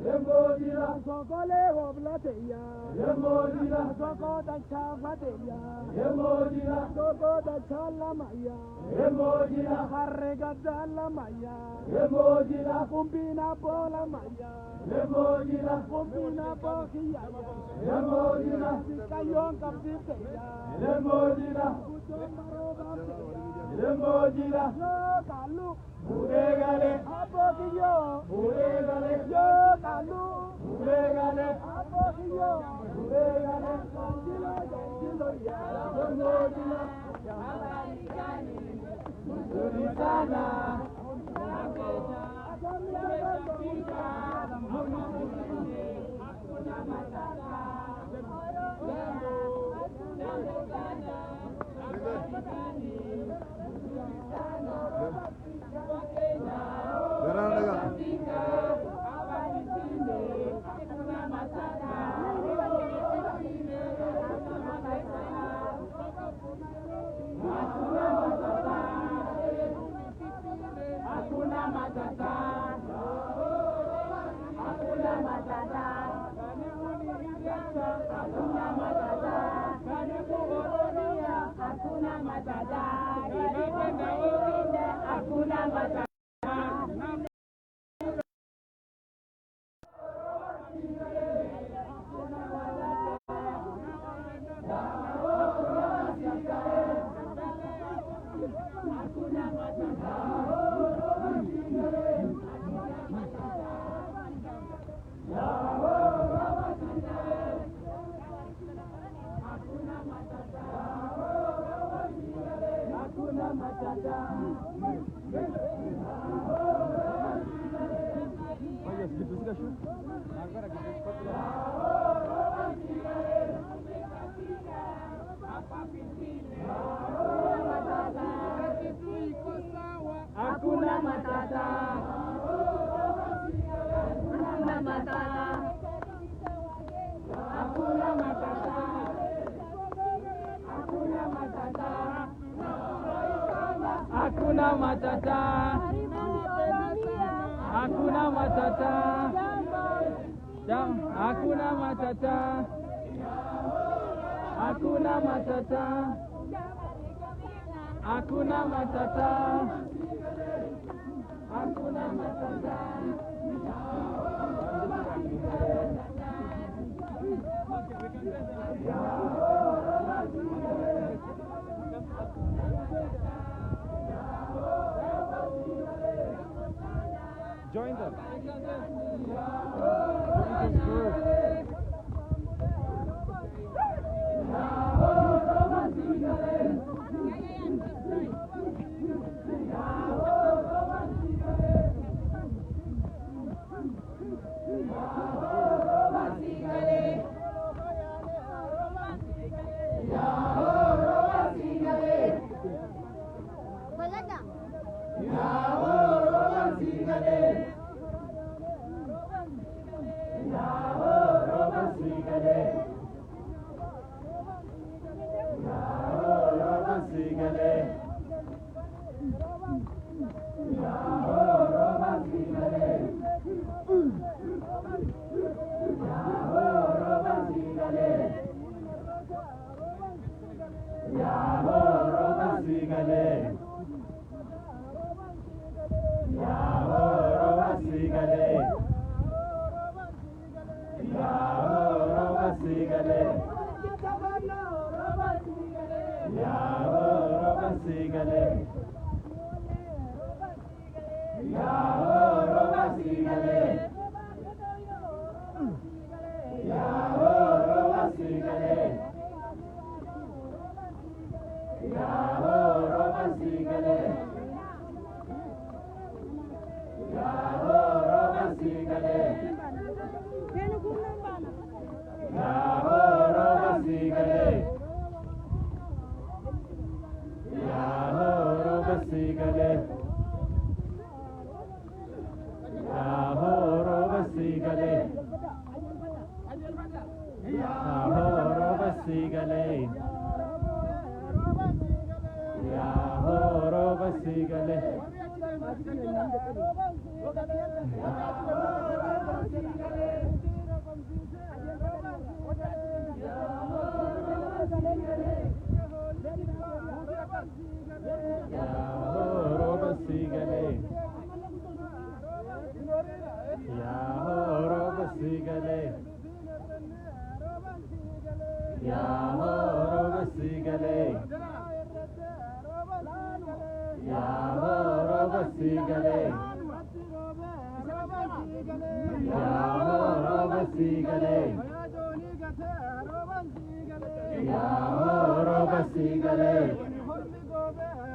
Yemojila, Sokole Hoblateya, Yemojila, Sokoda Chavateya, Yemojila, Sokoda Chalamaya, Yemojila, Harregadala Maya, Yemojila, Kumbina Bola Maya, Yemojila, Kumbina Bokia, Yemojila, Kayon Kapiteya, Yemojila, Yemojila, Kalu, Uregale, Abokiyo, Uregale, Yo Kalu, Uregale, Abokiyo, Uregale, Jilo, Jilo, Ya, Yemojila, Yamarikani, Musulisana, Akena, Akena, Hakuna Matata, Hakuna Matata, Hakuna Matata, Hakuna Matata, Hakuna Matata, Hakuna Matata, Hakuna Matata, Hakuna Matata, Hakuna Matata, Hakuna Matata, Hakuna Matata. Join them. Sigale. roba sigale. Roba sigale. Roba sigale. Roba sigale.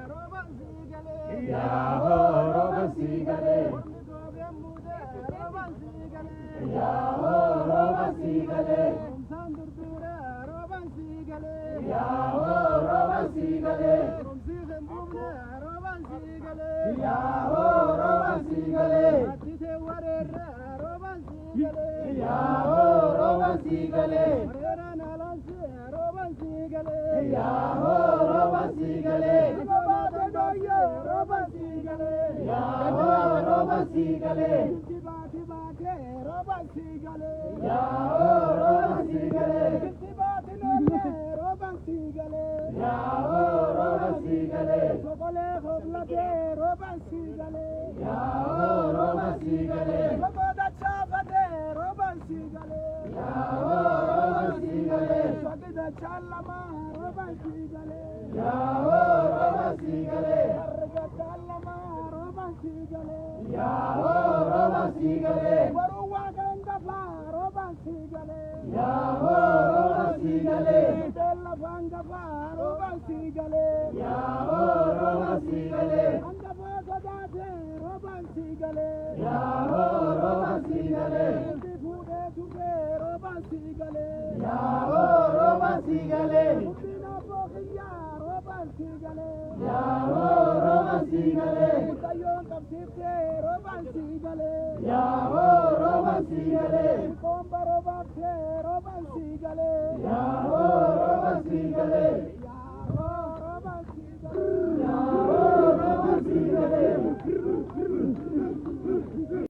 Roba sigale. Roba sigale. Roba sigale. Roba sigale. Roba sigale. Roba sigale.